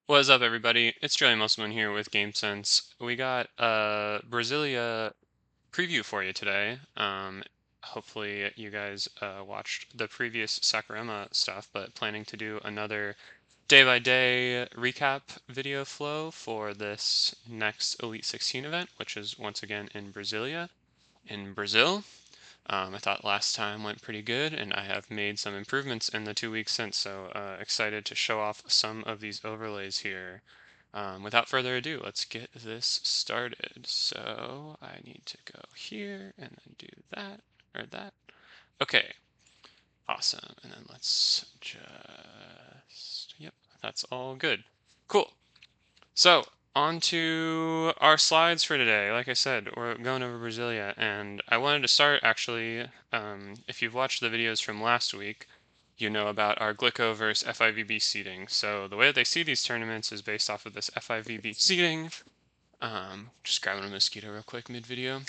What's up, everybody? It's Joey Musselman here with GameSense. We got a Brasilia preview for you today. Hopefully you guys watched the previous Sakurama stuff, but planning to do another day-by-day recap video flow for this next Elite 16 event, which is once again in Brasilia, in Brazil. I thought last time went pretty good, and I have made some improvements in the 2 weeks since, so excited to show off some of these overlays here. Without further ado, let's get this started. So I need to go here and then do that or that. Okay, awesome. And then let's just, yep, that's all good. Cool. So on to our slides for today. Like I said, we're going over Brasilia, and I wanted to start actually, if you've watched the videos from last week, you know about our Glicko versus FIVB seeding. So the way that they see these tournaments is based off of this FIVB seeding. Just grabbing a mosquito real quick mid-video.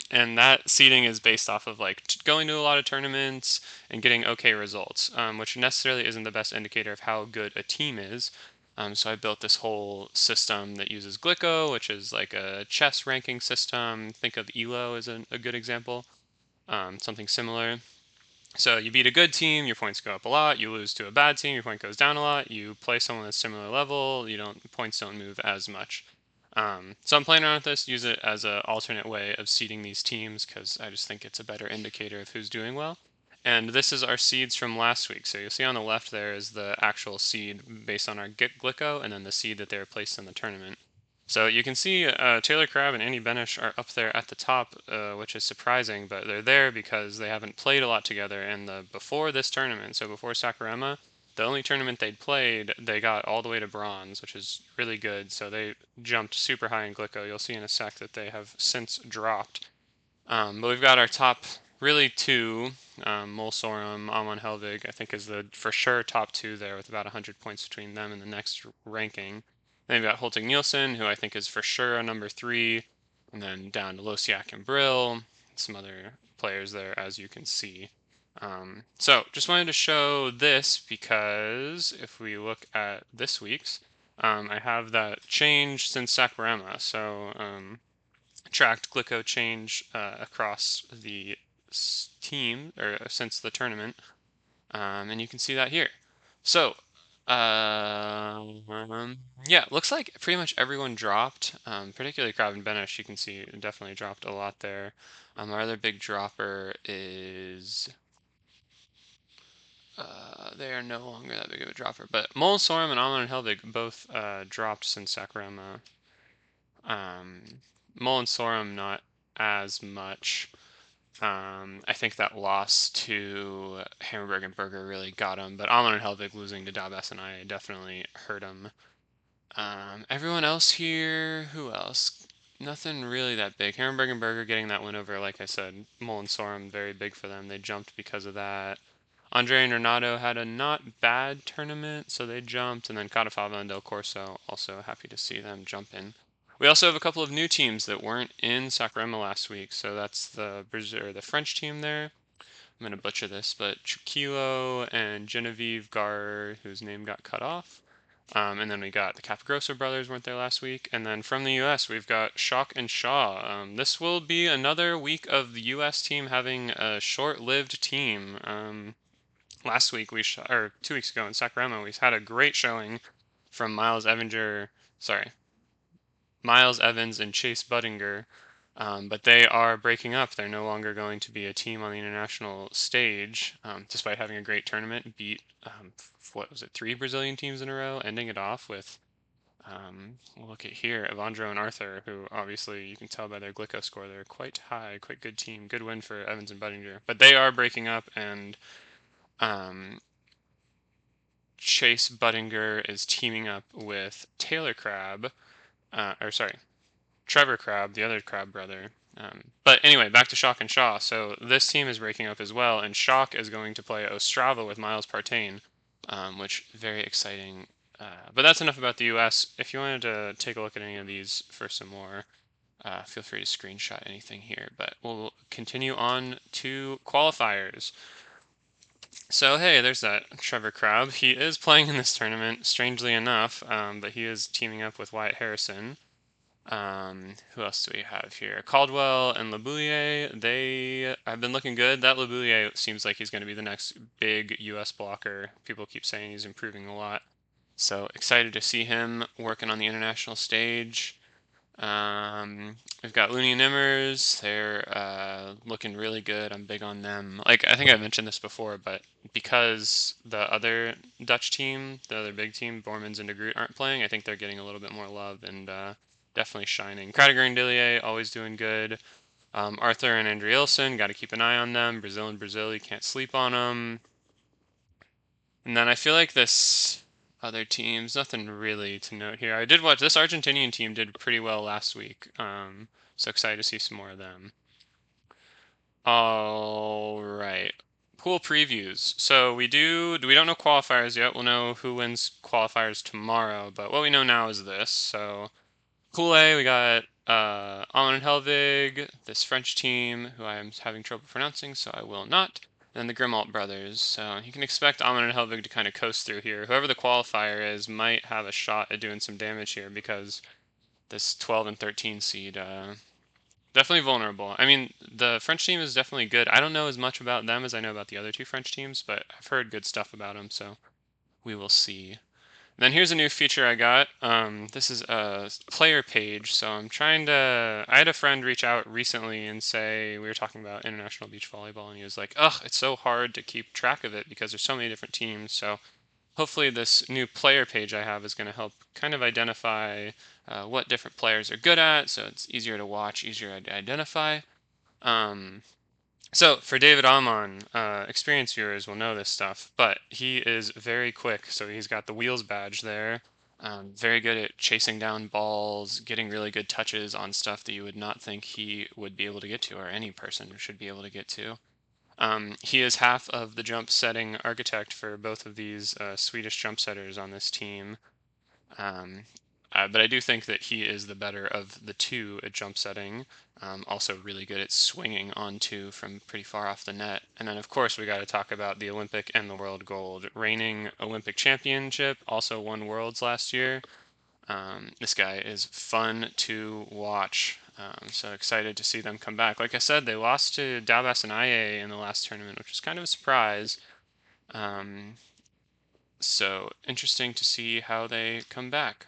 And that seeding is based off of like going to a lot of tournaments and getting okay results, which necessarily isn't the best indicator of how good a team is. So I built this whole system that uses Glicko, which is like a chess ranking system. Think of ELO as a good example, something similar. So you beat a good team, your points go up a lot. You lose to a bad team, your point goes down a lot. You play someone that's similar level, points don't move as much. So I'm playing around with this, use it as an alternate way of seeding these teams because I just think it's a better indicator of who's doing well. And this is our seeds from last week. So you'll see on the left there is the actual seed based on our Glicko, and then the seed that they were placed in the tournament. So you can see Taylor Crabb and Andy Benesh are up there at the top, which is surprising, but they're there because they haven't played a lot together. And before this tournament, so before Sakurama, the only tournament they'd played, they got all the way to bronze, which is really good. So they jumped super high in Glicko. You'll see in a sec that they have since dropped. But we've got our top really two, Sørum, Åhman, Hellvig, I think is the for sure top two there with about 100 points between them and the next ranking. Then we've got Hölting Nilsson, who I think is for sure a number three, and then down to Łosiak and Bryl, some other players there as you can see. So just wanted to show this because if we look at this week's, I have that change since Sakurama. So tracked Glicko change across the team or since the tournament, and you can see that here. So, yeah, looks like pretty much everyone dropped, particularly Crabb and Benesh. You can see definitely dropped a lot there. Our other big dropper is. They are no longer that big of a dropper, but Sørum and Åhman and Hellvig both dropped since Sakurama. Sørum not as much. I think that loss to Hammarberg and Berger really got him, but Åhman and Hellvig losing to Daubas and I definitely hurt him. Everyone else here, who else? Nothing really that big. Hammarberg and Berger getting that win over, like I said, Sørum, very big for them. They jumped because of that. Andre and Renato had a not bad tournament, so they jumped, and then Cottafava and Del Corso, also happy to see them jump in. We also have a couple of new teams that weren't in Sakurama last week, so that's the French team there. I'm going to butcher this, but Chouikh and Genevieve-Gardoque, whose name got cut off. And then we got the Capogrosso brothers weren't there last week. And then from the U.S., we've got Schalk and Shaw. This will be another week of the U.S. team having a short-lived team. Last week or 2 weeks ago in Sakurama, we had a great showing from Miles Evans and Chase Budinger, but they are breaking up. They're no longer going to be a team on the international stage, despite having a great tournament. Beat, what was it, 3 Brazilian teams in a row, ending it off with, look at here, Evandro and Arthur, who obviously you can tell by their Glicko score, they're quite high, quite good team. Good win for Evans and Budinger. But they are breaking up, and Chase Budinger is teaming up with Taylor Crabb, Trevor Crabb, the other Crabb brother. But anyway, back to Schalk and Shaw. So this team is breaking up as well, and Schalk is going to play Ostrava with Miles Partain, which very exciting. But that's enough about the U.S. If you wanted to take a look at any of these for some more, feel free to screenshot anything here. But we'll continue on to qualifiers. So hey, there's that Trevor Crabb. He is playing in this tournament, strangely enough, but he is teaming up with Wyatt Harrison. Who else do we have here? Caldwell and Laboulier. They have been looking good. That Laboulier seems like he's going to be the next big U.S. blocker. People keep saying he's improving a lot. So excited to see him working on the international stage. We've got Looney and Nimmers. They're looking really good. I'm big on them. Like I think I mentioned this before, but because the other Dutch team, the other big team, Bormans and De Groot aren't playing, I think they're getting a little bit more love and definitely shining. Kradiger and Dillier always doing good. Arthur and Andrielson, got to keep an eye on them. Brazil and Brazil, you can't sleep on them. And then I feel like this other teams, nothing really to note here. I did watch this Argentinian team did pretty well last week. So excited to see some more of them. All right. Pool previews. So we don't know qualifiers yet. We'll know who wins qualifiers tomorrow, but what we know now is this. So Pool A, we got Åhman and Hellvig, this French team who I am having trouble pronouncing, so I will not. And the Grimalt brothers. So you can expect Åhman and Hellvig to kind of coast through here. Whoever the qualifier is might have a shot at doing some damage here because this 12 and 13 seed definitely vulnerable. I mean, the French team is definitely good. I don't know as much about them as I know about the other two French teams, but I've heard good stuff about them, so we will see. Then here's a new feature I got. This is a player page. So I'm trying to. I had a friend reach out recently and say we were talking about international beach volleyball, and he was like, "Ugh, it's so hard to keep track of it because there's so many different teams." So hopefully this new player page I have is going to help kind of identify what different players are good at, so it's easier to watch, easier to identify. Um, so for David Åhman, experienced viewers will know this stuff, but he is very quick. So he's got the wheels badge there. Very good at chasing down balls, getting really good touches on stuff that you would not think he would be able to get to, or any person should be able to get to. He is half of the jump setting architect for both of these Swedish jump setters on this team. Um, but I do think that he is the better of the two at jump setting. Also really good at swinging on two from pretty far off the net. And then of course we got to talk about the Olympic and the world gold. Reigning Olympic championship, also won worlds last year. This guy is fun to watch. So excited to see them come back. Like I said, they lost to Daubas and IA in the last tournament, which was kind of a surprise. So interesting to see how they come back.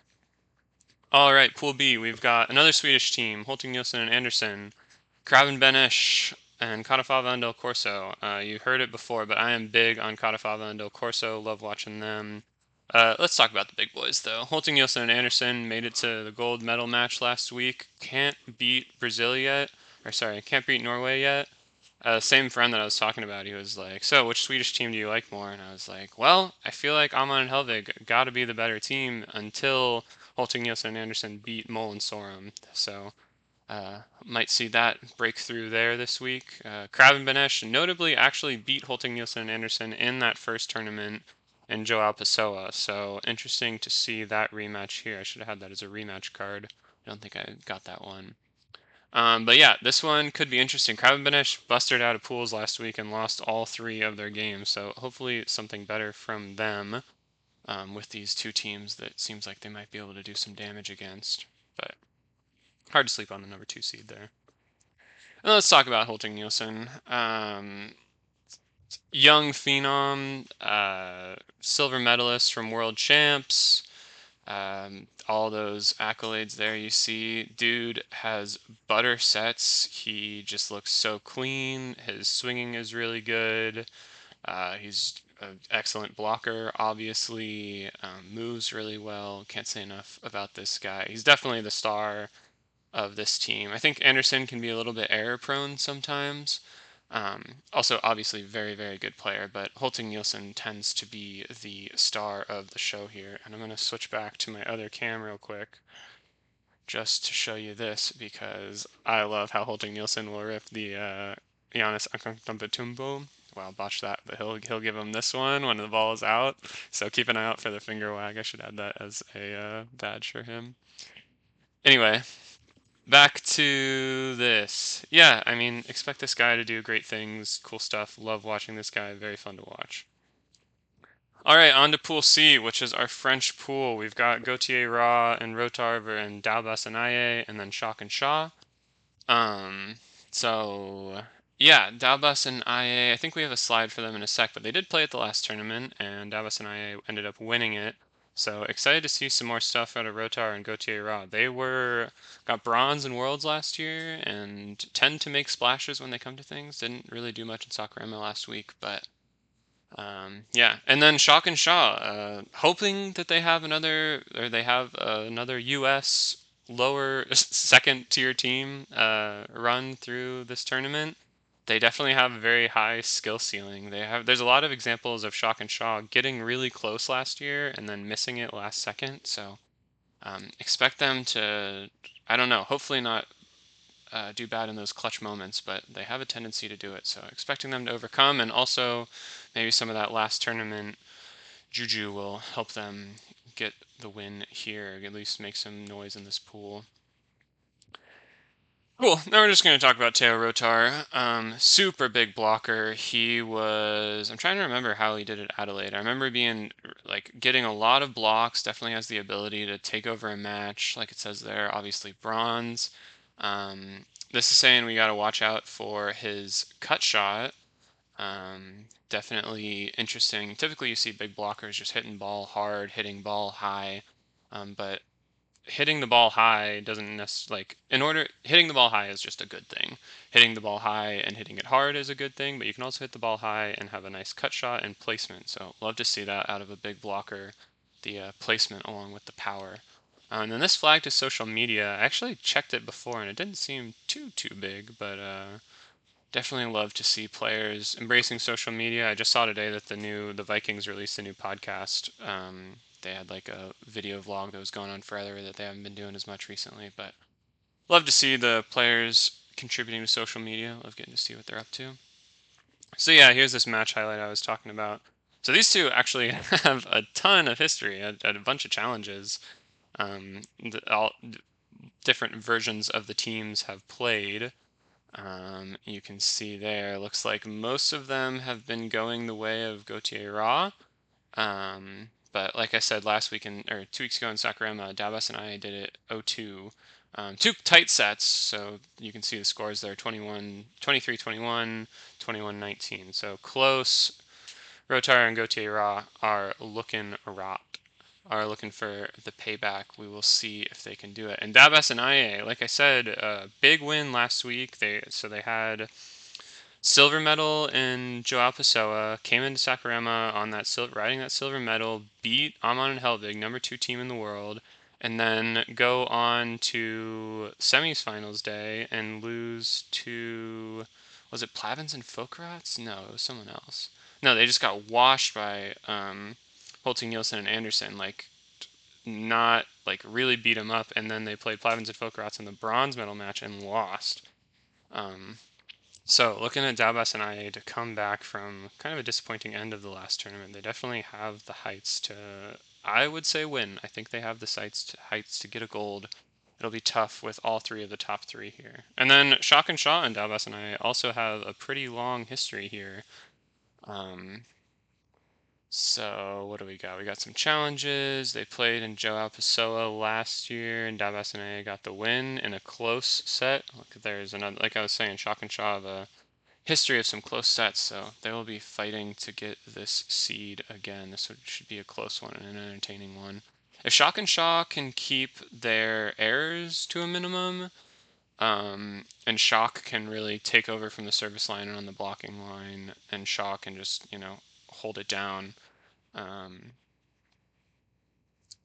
All right, Pool B, we've got another Swedish team, Hölting, Nilsson, and Andersson, Crabb and Benesh, and Cottafava and Del Corso. You heard it before, but I am big on Cottafava and Del Corso. Love watching them. Let's talk about the big boys, though. Hölting, Nilsson, and Andersson made it to the gold medal match last week. Can't beat Brazil yet. Or, sorry, can't beat Norway yet. Same friend that I was talking about, he was like, "So, which Swedish team do you like more?" And I was like, "Well, I feel like Åhman and Hellvig got to be the better team until Hölting, Nilsson, and Andersson beat Mol and Sørum." So, might see that breakthrough there this week. Crabb and Benesh notably actually beat Hölting, Nilsson, and Andersson in that first tournament in Joao Pessoa. So, interesting to see that rematch here. I should have had that as a rematch card. I don't think I got that one. But yeah, this one could be interesting. Crabb and Benesh busted out of pools last week and lost all three of their games, so hopefully something better from them with these two teams that seems like they might be able to do some damage against. But hard to sleep on the number 2 seed there. And let's talk about Hölting Nielsen. Young phenom, silver medalist from World Champs. All those accolades there you see. Dude has butter sets. He just looks so clean. His swinging is really good. He's an excellent blocker, obviously. Moves really well. Can't say enough about this guy. He's definitely the star of this team. I think Andersson can be a little bit error prone sometimes. Also, obviously, very, very good player, but Hölting Nielsen tends to be the star of the show here. And I'm going to switch back to my other cam real quick just to show you this because I love how Hölting Nielsen will rip the Giannis Antetokounmpo. Well, botch that, but he'll give him this one when the ball is out. So keep an eye out for the finger wag. I should add that as a badge for him. Anyway, back to this. Yeah, I mean, expect this guy to do great things, cool stuff. Love watching this guy. Very fun to watch. All right, on to Pool C, which is our French pool. We've got Gauthier-Rat and Rotar and Daubas and Aye, and then Schalk and Shaw. Um, so yeah, Daubas and Aye, I think we have a slide for them in a sec, but they did play at the last tournament, and Daubas and Aye ended up winning it. So excited to see some more stuff out of Rotar and Gauthier-Rat. They got bronze in Worlds last year and tend to make splashes when they come to things. Didn't really do much in Sakurama last week, but yeah. And then Shock and Shaw, hoping that they have another U.S. lower second tier team run through this tournament. They definitely have a very high skill ceiling. There's a lot of examples of Shock and Shaw getting really close last year and then missing it last second. So expect them to, I don't know, hopefully not do bad in those clutch moments, but they have a tendency to do it. So expecting them to overcome, and also maybe some of that last tournament juju will help them get the win here, at least make some noise in this pool. Cool. Now we're just going to talk about Teo Rotar. Super big blocker. I'm trying to remember how he did at Adelaide. I remember being like getting a lot of blocks. Definitely has the ability to take over a match, like it says there. Obviously bronze. This is saying we got to watch out for his cut shot. Definitely interesting. Typically, you see big blockers just hitting ball hard, hitting ball high, but hitting the ball high doesn't necessarily hitting the ball high is just a good thing. Hitting the ball high and hitting it hard is a good thing, but you can also hit the ball high and have a nice cut shot and placement. So love to see that out of a big blocker, the placement along with the power. And then this flag to social media, I actually checked it before and it didn't seem too big, but definitely love to see players embracing social media. I just saw today that the Vikings released a new podcast. They had like a video vlog that was going on forever that they haven't been doing as much recently, but love to see the players contributing to social media. Love getting to see what they're up to. So yeah, here's this match highlight I was talking about. So these two actually have a ton of history, a bunch of challenges. All different versions of the teams have played. You can see there, looks like most of them have been going the way of Gauthier-Rat. But like I said last week or 2 weeks ago in Sakurama, Daubas and I did it 0-2. Two tight sets, so you can see the scores there, 23-21, 21-19. So close. Rotar and Gauthier-Rat are looking for the payback. We will see if they can do it. And Daubas and IA, like I said, big win last week. They had silver medal in Joao Pessoa, came into Sakurama on riding that silver medal, beat Åhman and Hellvig, number 2 team in the world, and then go on to semifinals day and lose to, was it Plavins and Fokerots? No, it was someone else. No, they just got washed by Hölting, Nilsson, and Andersson. Not really beat them up, and then they played Plavins and Fokerots in the bronze medal match and lost. So looking at Daubas and IA to come back from kind of a disappointing end of the last tournament, they definitely have the heights to, I would say, win. I think they have the heights to get a gold. It'll be tough with all 3 of the top 3 here. And then Shock and Shaw and Daubas and IA also have a pretty long history here. So what do we got? We got some challenges. They played in Joao Pessoa last year, and Daubas and IA got the win in a close set. Look, there's another, like I was saying, Shock and Shaw have a history of some close sets, so they will be fighting to get this seed again. This should be a close one and an entertaining one. If Shock and Shaw can keep their errors to a minimum, and Shock can really take over from the service line and on the blocking line, and Shaw can just, hold it down.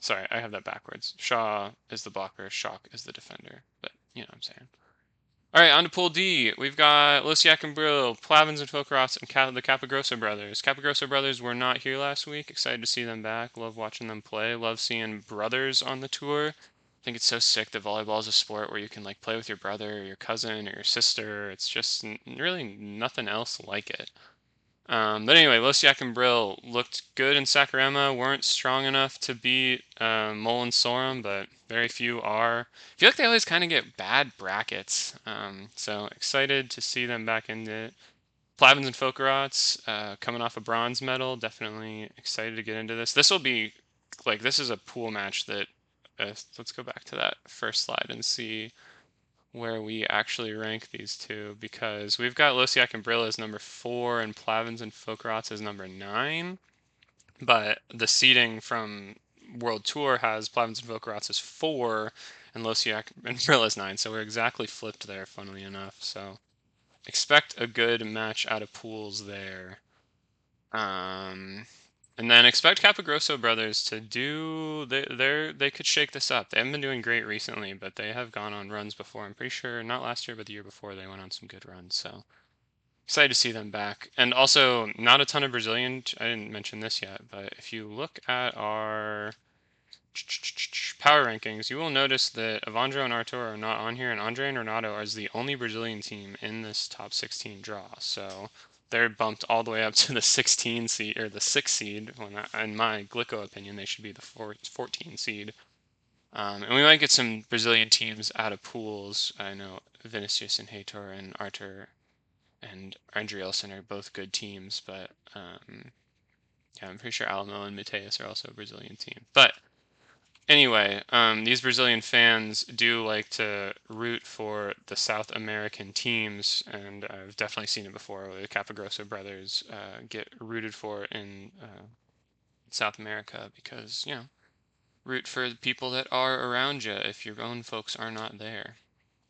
Sorry, I have that backwards. Shaw is the blocker, Shock is the defender, but you know what I'm saying. All right, on to Pool D. We've got Łosiak and Bryl, Plavins and Fokerots, and the Capogrosso brothers. Capogrosso brothers were not here last week. Excited to see them back. Love watching them play. Love seeing brothers on the tour. I think it's so sick that volleyball is a sport where you can play with your brother or your cousin or your sister. It's just really nothing else like it. But anyway, Łosiak and Bryl looked good in Sakurama, weren't strong enough to beat Mol and Sørum, but very few are. I feel like they always kind of get bad brackets, so excited to see them back in it. Plavins and Fokerots, coming off a bronze medal. Definitely excited to get into this. This will be, like, this is a pool match that, let's go back to that first slide and see where we actually rank these two, because we've got Łosiak and Bryl as number 4 and Plavins and Fokerots as number 9. But the seeding from World Tour has Plavins and Fokerots as 4 and Łosiak and Bryl as 9. So we're exactly flipped there, funnily enough. So expect a good match out of pools there. And then expect Capogrosso brothers to do, they could shake this up. They haven't been doing great recently, but they have gone on runs before. I'm pretty sure not last year, but the year before they went on some good runs. So excited to see them back. And also not a ton of Brazilian. I didn't mention this yet, but if you look at our power rankings, you will notice that Evandro and Artur are not on here, and Andre and Renato are the only Brazilian team in this top 16 draw. So they're bumped all the way up to the 16 seed, or the 6 seed. When in my Glicko opinion, they should be the 14 seed. And we might get some Brazilian teams out of pools. I know Vinicius and Heitor and Artur and Andrielson are both good teams, but yeah, I'm pretty sure Alamo and Mateus are also a Brazilian team. But anyway, these Brazilian fans do like to root for the South American teams, and I've definitely seen it before. The Capogrosso brothers get rooted for in South America because, you know, root for the people that are around you if your own folks are not there.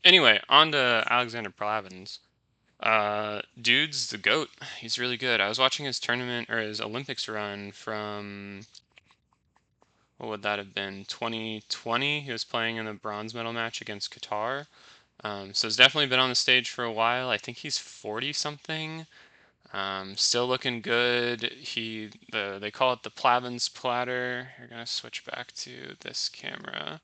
Anyway, on to Alexander Plavins. Dude's the GOAT. He's really good. I was watching his tournament or his Olympics run from, what would that have been, 2020. He was playing in the bronze medal match against Qatar. So he's definitely been on the stage for a while. I think he's 40 something. Still looking good. They call it the Plavins platter. You're gonna switch back to this camera.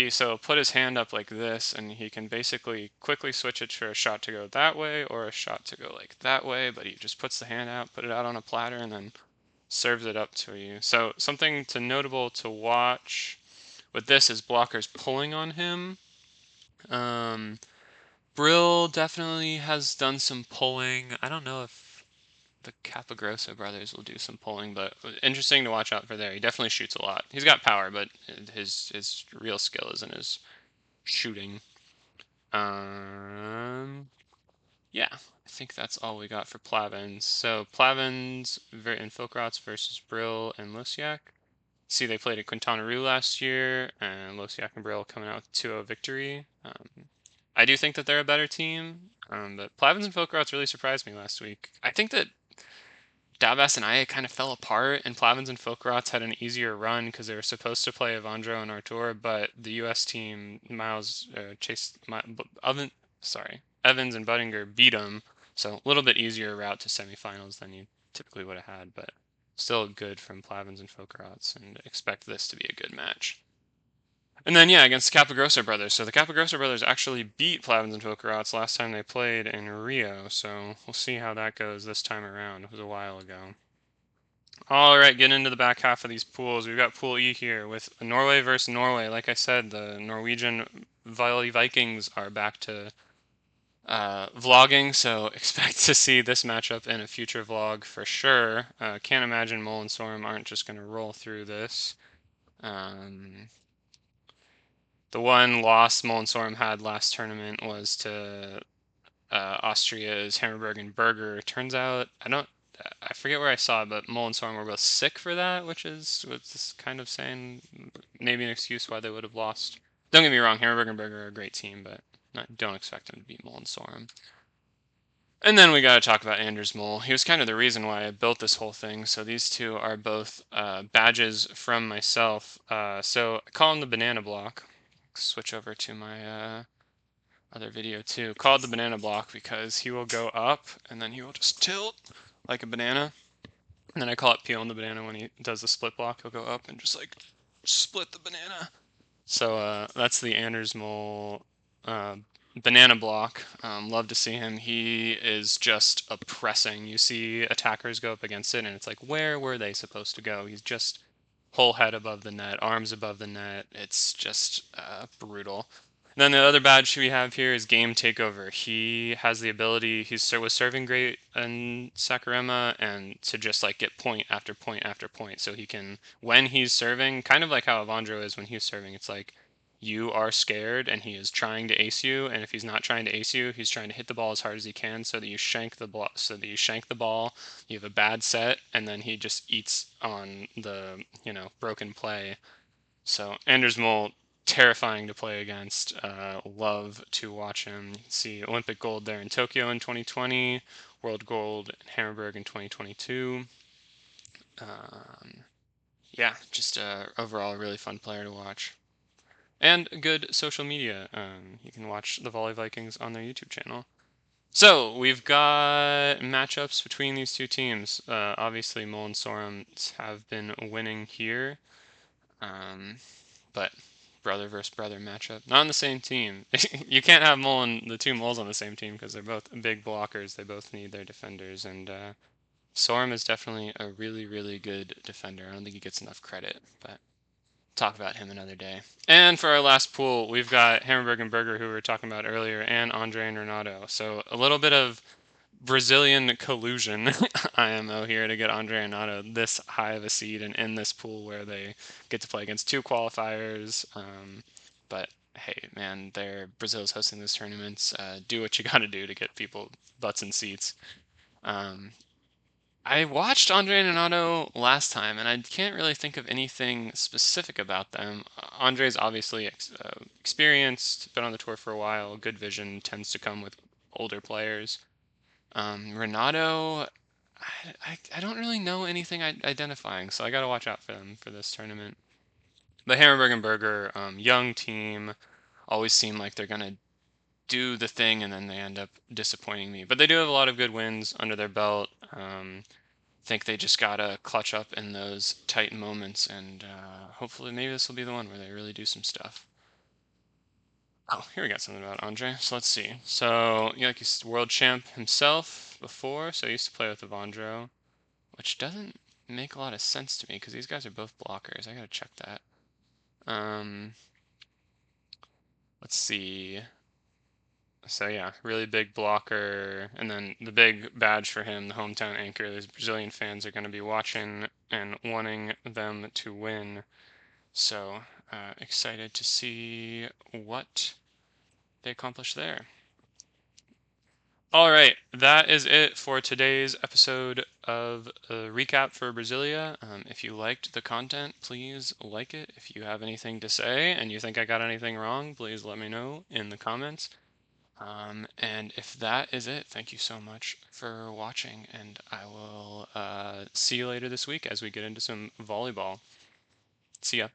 So put his hand up like this, and he can basically quickly switch it for a shot to go that way or a shot to go like that way, but he just puts the hand out, put it out on a platter, and then serves it up to you. So something notable to watch with this is blockers pulling on him. Bryl definitely has done some pulling. I don't know if the Capogrosso brothers will do some pulling, but interesting to watch out for there. He definitely shoots a lot. He's got power, but his real skill is in his shooting. Yeah, I think that's all we got for Plavins. So Plavins and Fokerots versus Bryl and Łosiak. See, they played at Quintana Roo last year, and Łosiak and Bryl coming out with 2-0 victory. I do think that they're a better team, but Plavins and Fokerots really surprised me last week. I think that Daubas and I kind of fell apart, and Plavins and Fokerots had an easier run because they were supposed to play Evandro and Artur, but the U.S. team, Evans and Buttinger beat them, so a little bit easier route to semifinals than you typically would have had, but still good from Plavins and Fokerots, and expect this to be a good match. And then, yeah, against the Capogrosso brothers. So the Capogrosso brothers actually beat Plavins and Fokerots last time they played in Rio. So we'll see how that goes this time around. It was a while ago. All right, getting into the back half of these pools. We've got Pool E here with Norway versus Norway. Like I said, the Norwegian Vikings are back to vlogging, so expect to see this matchup in a future vlog for sure. Can't imagine Mole and Sørum aren't just going to roll through this. The one loss Mole and Sørum had last tournament was to Austria's Hammarberg and Berger. Turns out, I forget where I saw it, but Mole and Sørum were both sick for that, which is kind of saying maybe an excuse why they would have lost. Don't get me wrong, Hammarberg and Berger are a great team, but don't expect them to beat Mole and Sørum. And then we got to talk about Anders Mole. He was kind of the reason why I built this whole thing. So these two are both badges from myself. So I call him the banana block. Switch over to my other video too, called the banana block because he will go up and then he will just tilt like a banana. And then I call it peeling the banana when he does the split block. He'll go up and just like split the banana. So that's the Anders Mole banana block. Love to see him. He is just oppressing. You see attackers go up against it and it's like, where were they supposed to go? He's just whole head above the net, arms above the net. It's just brutal. Then the other badge we have here is Game Takeover. He has the ability, was serving great in Sakurama, and to just like get point after point after point. So he can, when he's serving, kind of like how Avandro is when he's serving, it's like you are scared and he is trying to ace you, and if he's not trying to ace you, he's trying to hit the ball as hard as he can so that you shank the ball, you have a bad set, and then he just eats on the, broken play. So Anders Mole, terrifying to play against. Love to watch him. See Olympic gold there in Tokyo in 2020, world gold in Hammarberg in 2022. Um, yeah, just overall a really fun player to watch. And good social media. You can watch the Volley Vikings on their YouTube channel. So we've got matchups between these two teams. Obviously, Mole and Sørum have been winning here. Um, but brother versus brother matchup. Not on the same team. You can't have the two Moles on the same team because they're both big blockers. They both need their defenders, and Sørum is definitely a really, really good defender. I don't think he gets enough credit, but talk about him another day. And for our last pool, we've got Hammarberg and Berger, who we were talking about earlier, and Andre and Renato. So a little bit of Brazilian collusion IMO here to get Andre Renato this high of a seed and in this pool where they get to play against two qualifiers. But hey, man, Brazil's hosting this tournament. Do what you got to do to get people butts in seats. Um, I watched Andre and Renato last time, and I can't really think of anything specific about them. Andre's obviously experienced, been on the tour for a while. Good vision tends to come with older players. Renato, I don't really know anything identifying, so I got to watch out for them for this tournament. But Hammerberg and Berger, young team, always seem like they're gonna do the thing, and then they end up disappointing me. But they do have a lot of good wins under their belt. Think they just gotta clutch up in those tight moments, and hopefully maybe this will be the one where they really do some stuff. Oh, here we got something about Andre. So let's see. So, like he's world champ himself before, so he used to play with Avandro, which doesn't make a lot of sense to me because these guys are both blockers. I gotta check that. Um, let's see. So yeah, really big blocker, and then the big badge for him, the hometown anchor. These Brazilian fans are going to be watching and wanting them to win. So excited to see what they accomplish there. All right, that is it for today's episode of a recap for Brasilia. If you liked the content, please like it. If you have anything to say and you think I got anything wrong, please let me know in the comments. And if that is it, thank you so much for watching, and I will see you later this week as we get into some volleyball. See ya.